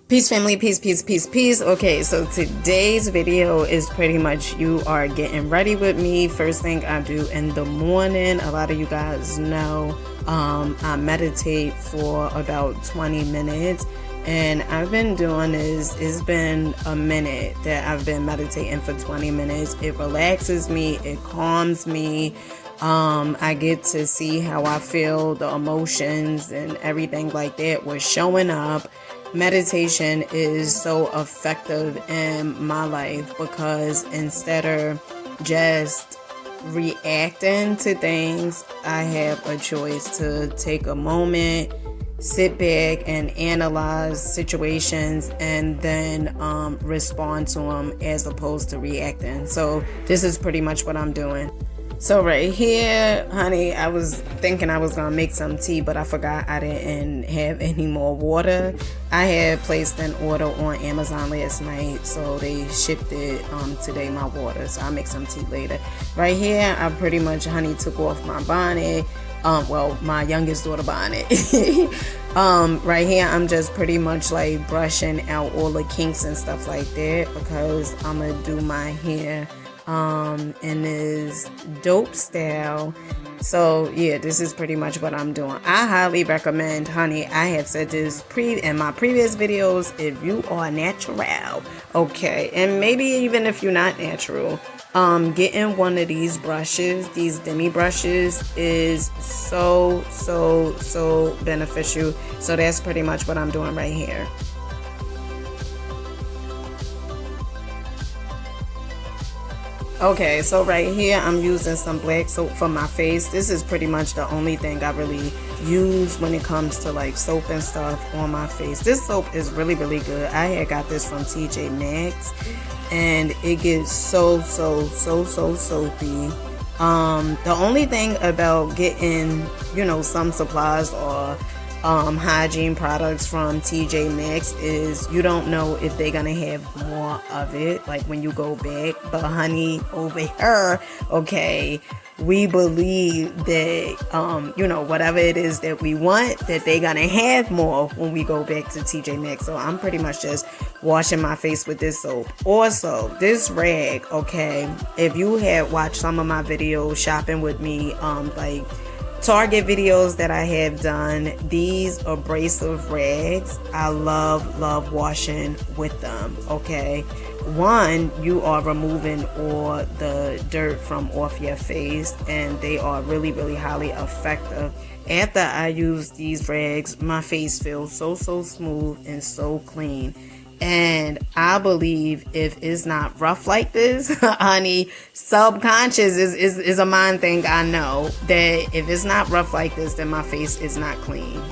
Peace family, peace, peace, peace, peace. Okay, so today's video is pretty much you are getting ready with me. First thing I do in the morning, a lot of you guys know I meditate for about 20 minutes. And I've been doing this, it's been a minute that I've been meditating for 20 minutes. It relaxes me, it calms me. I get to see how I feel, the emotions and everything like that was showing up. Meditation is so effective in my life because instead of just reacting to things, I have a choice to take a moment, sit back and analyze situations and then respond to them as opposed to reacting. So this is pretty much what I'm doing. So right here, honey, I was thinking I was going to make some tea, but I forgot I didn't have any more water. I had placed an order on Amazon last night, so they shipped it today, my water. So I'll make some tea later. Right here, I pretty much, honey, took off my bonnet. Well, my youngest daughter bonnet. Right here, I'm just pretty much like brushing out all the kinks and stuff like that because I'm going to do my hair in this dope style. So yeah, this is pretty much what I'm doing. I highly recommend, honey, I have said this in my previous videos, if you are natural, okay, and maybe even if you're not natural, getting one of these brushes, these demi brushes, is so beneficial. So that's pretty much what I'm doing right here. Okay, so right here I'm using some black soap for my face. This is pretty much the only thing I really use when it comes to like soap and stuff on my face. This soap is really good. I had got this from TJ Maxx and it gets so soapy. The only thing about getting, you know, some supplies or hygiene products from TJ Maxx is you don't know if they're gonna have more of it like when you go back. But honey, over here, okay, we believe that you know, whatever it is that we want, that they're gonna have more when we go back to TJ Maxx. So I'm pretty much just washing my face with this soap. Also, this rag, okay, if you had watched some of my videos shopping with me, like Target videos that I have done, these abrasive rags, I love washing with them, okay? One, you are removing all the dirt from off your face, and they are really highly effective. After I use these rags, my face feels so smooth and so clean. And I believe if it's not rough like this, honey, subconscious is a mind thing. I know that if it's not rough like this, then my face is not clean.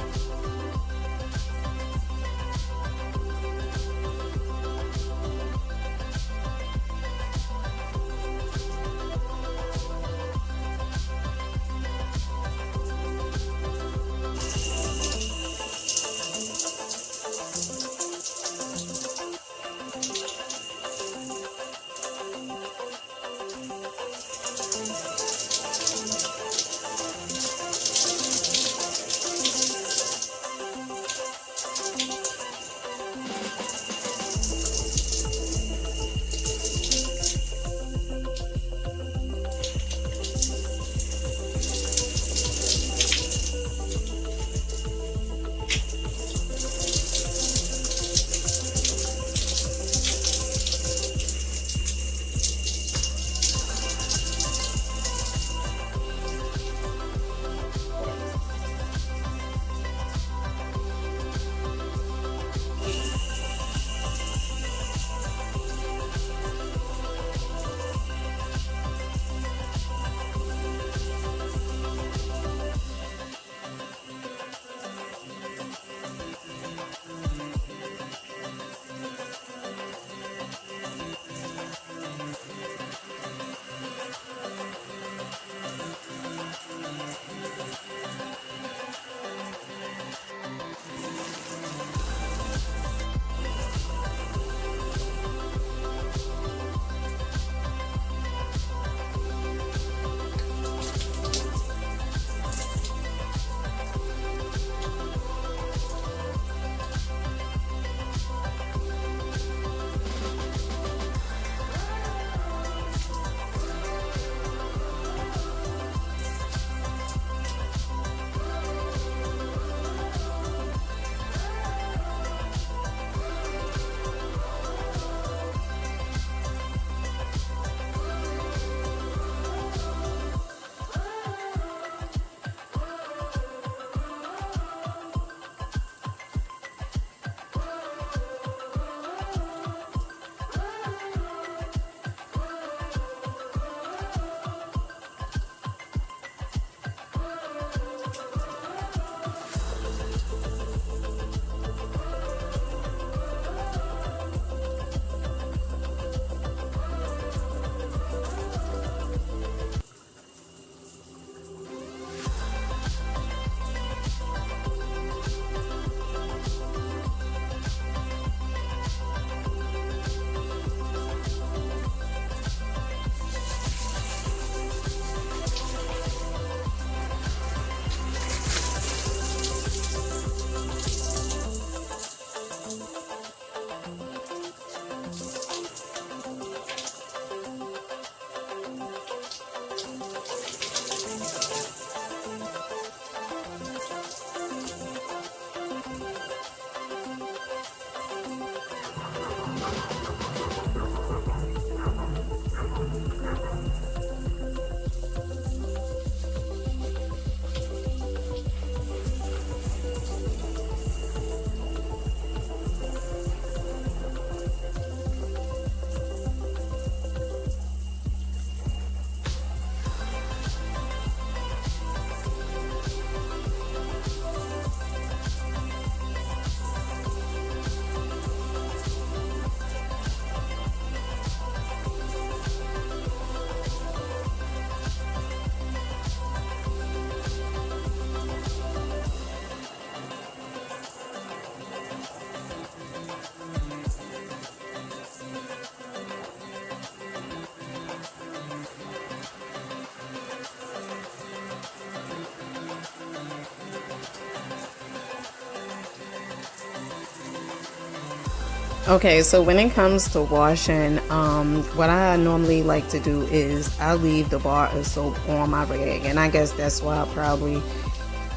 Okay, so when it comes to washing, what I normally like to do is I leave the bar of soap on my rag, and I guess that's why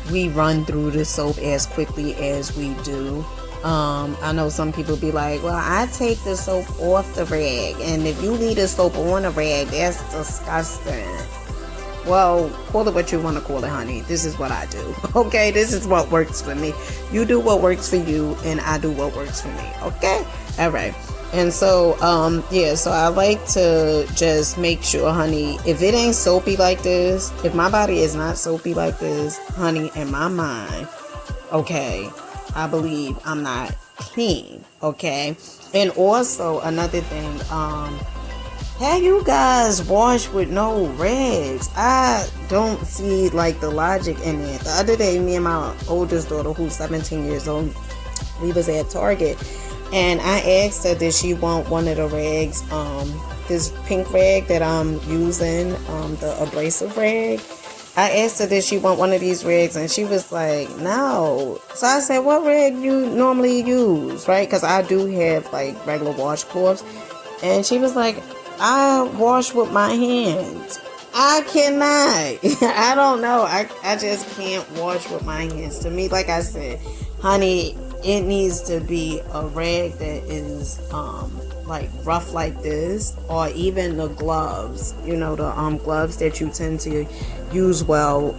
we run through the soap as quickly as we do. I know some people be like, well, I take the soap off the rag, and if you leave the soap on the rag, that's disgusting. Well, call it what you want to call it, honey. This is what I do. Okay, this is what works for me. You do what works for you, and I do what works for me. Okay, all right. And so, yeah. So I like to just make sure, honey, if it ain't soapy like this, if my body is not soapy like this, honey, in my mind, okay, I believe I'm not clean. Okay, and also another thing, have you guys washed with no rags? I don't see like the logic in it. The other day, me and my oldest daughter, who's 17 years old, we was at Target, and I asked her, did she want one of the rags, this pink rag that I'm using, the abrasive rag. I asked her, did she want one of these rags, and she was like, no. So I said, what rag you normally use, right? Because I do have like regular washcloths, and she was like, I wash with my hands. I cannot. I don't know. I just can't wash with my hands. To me, like I said, honey, it needs to be a rag that is like rough like this, or even the gloves. You know, the gloves that you tend to use while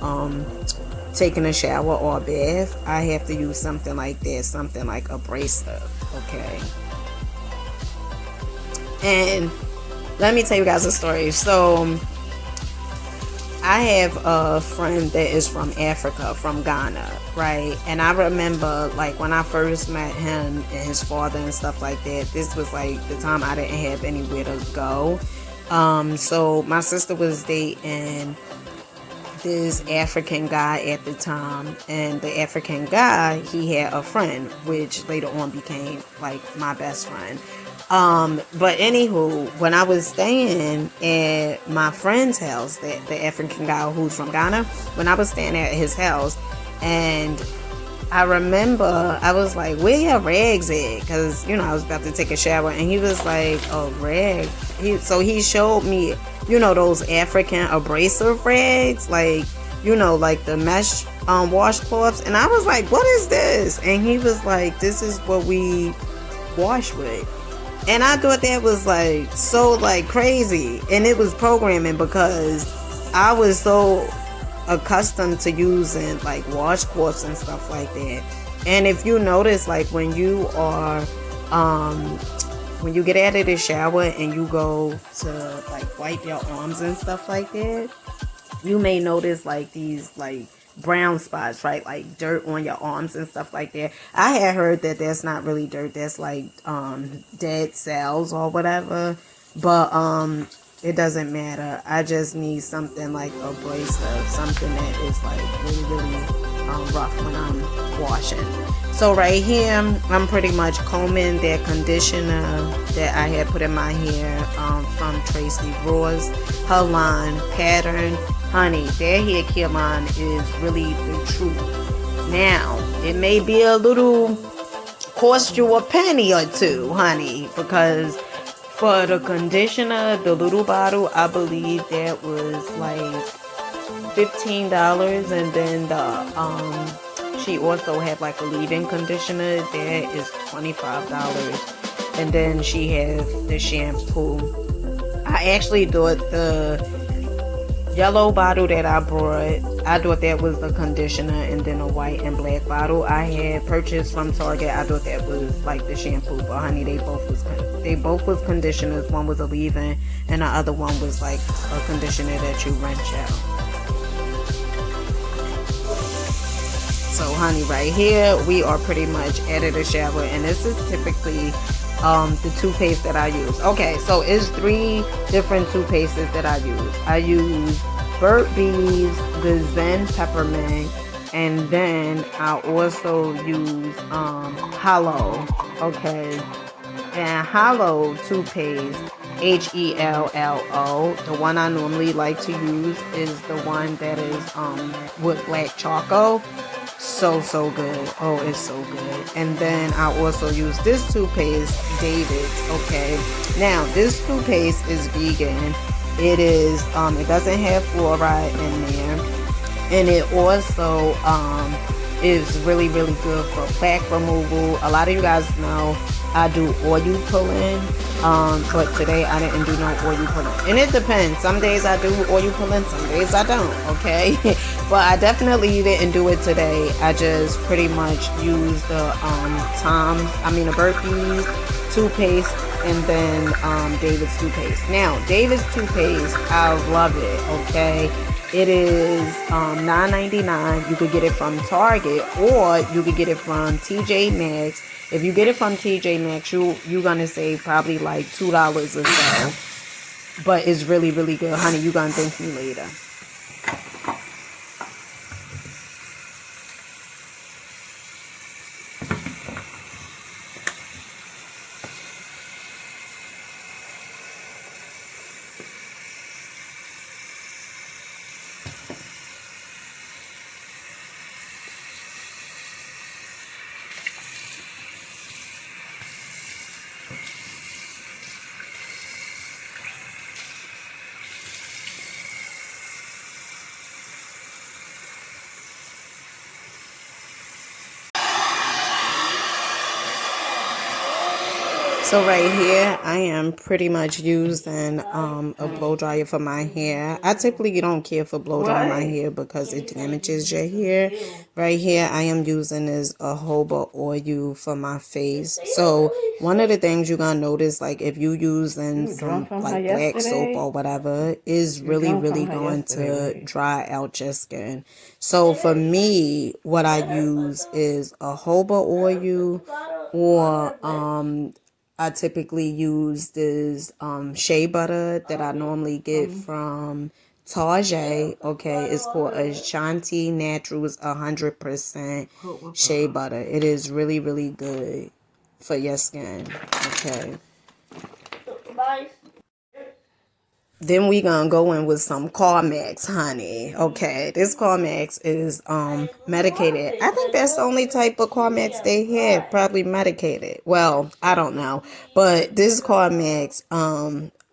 taking a shower or a bath. I have to use something like that, something like abrasive. Okay. And let me tell you guys a story. So I have a friend that is from Africa, from Ghana, right? And I remember like when I first met him and his father and stuff like that, this was like the time I didn't have anywhere to go. So my sister was dating this African guy at the time, and the African guy, he had a friend, which later on became like my best friend. But anywho, when I was staying at my friend's house, the African guy who's from Ghana, when I was staying at his house, and I remember I was like, where your rags at? Because, you know, I was about to take a shower, and he was like, a rag. So he showed me, you know, those African abrasive rags, like, you know, like the mesh washcloths. And I was like, what is this? And he was like, this is what we wash with. And I thought that was like so like crazy, and it was programming because I was so accustomed to using like washcloths and stuff like that. And if you notice, like when you are when you get out of the shower and you go to like wipe your arms and stuff like that, you may notice like these like brown spots, right? Like dirt on your arms and stuff like that. I had heard that that's not really dirt, that's like dead cells or whatever, but it doesn't matter. I just need something like abrasive, something that is like really rough when I'm washing. So right here, I'm pretty much combing that conditioner that I had put in my hair from Tracy Ross, her line Pattern. Honey, that hair care line is really the truth. Now, it may be a little, cost you a penny or two, honey, because for the conditioner, the little bottle, I believe that was like $15, and then the she also had like a leave-in conditioner that is $25. And then she has the shampoo. I actually thought the yellow bottle that I brought, I thought that was the conditioner, and then a white and black bottle I had purchased from Target, I thought that was like the shampoo. But honey, they both was conditioners. One was a leave-in and the other one was like a conditioner that you wrench out. So honey, right here we are pretty much out of the shower, and this is typically the toothpaste that I use. Okay, so it's 3 different toothpastes that I use. I use Burt's Bees, the Zen Peppermint, and then I also use Hollow. Okay, and Hollow toothpaste, HELLO. The one I normally like to use is the one that is with black charcoal. So good. Oh, it's so good. And then I also use this toothpaste, David's. Okay, now this toothpaste is vegan. It is it doesn't have fluoride in there, and it also is really good for plaque removal. A lot of you guys know I do oil pulling, but today I didn't do no oil pulling, and it depends. Some days I do oil pulling, some days I don't. Okay, but I definitely didn't do it today. I just pretty much used the the Burt's Bees toothpaste, and then David's toothpaste. Now David's toothpaste, I love it. Okay, it is $9.99. You could get it from Target, or you could get it from TJ Maxx. If you get it from TJ Maxx, you're gonna save probably like $2 or so. But it's really good, honey. You're gonna thank me later. So right here, I am pretty much using a blow dryer for my hair. I typically don't care for blow drying my hair because it damages your hair. Right here, I am using is a jojoba oil for my face. So one of the things you're gonna notice, like if you using some like black soap or whatever, is really going to dry out your skin. So for me, what I use is a jojoba oil, or I typically use this shea butter that I normally get from Target. Okay, it's called Ashanti Naturals 100% shea butter. It is really good for your skin. Okay. Then we gonna go in with some Carmex, honey. Okay, this Carmex is medicated. I think that's the only type of Carmex they had, probably medicated. Well, I don't know, but this Carmex,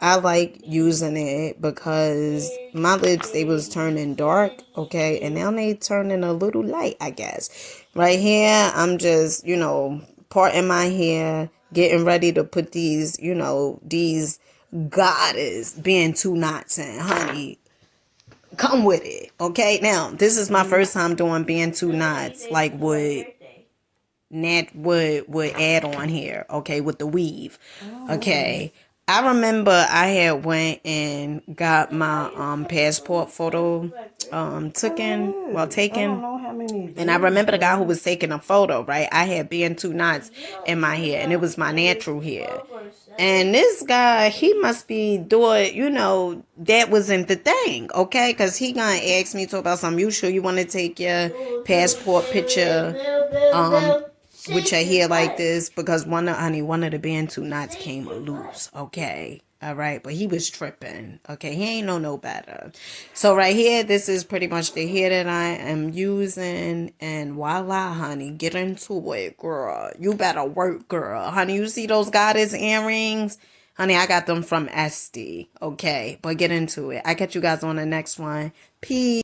I like using it because my lips, they was turning dark, okay, and now they turning a little light, I guess. Right here, I'm just, parting my hair, getting ready to put these, these goddess being 2 knots in, honey. Come with it, okay? Now, this is my first time doing being 2 knots, like would add on here, okay, with the weave, okay. I remember I had went and got my passport photo taken, and I remember the guy who was taking a photo, right? I had being 2 knots in my hair, and it was my natural hair. And this guy, he must be doing, that wasn't the thing, okay? Because he gonna ask me to about something. You sure you want to take your passport picture with your hair like this? Because one of the being 2 knots came loose, okay? All right, but he was tripping, okay? He ain't no better. So right here, this is pretty much the hair that I am using, and voila, honey, get into it, girl. You better work, girl. Honey, you see those goddess earrings? Honey, I got them from Esty, okay? But get into it. I catch you guys on the next one. Peace.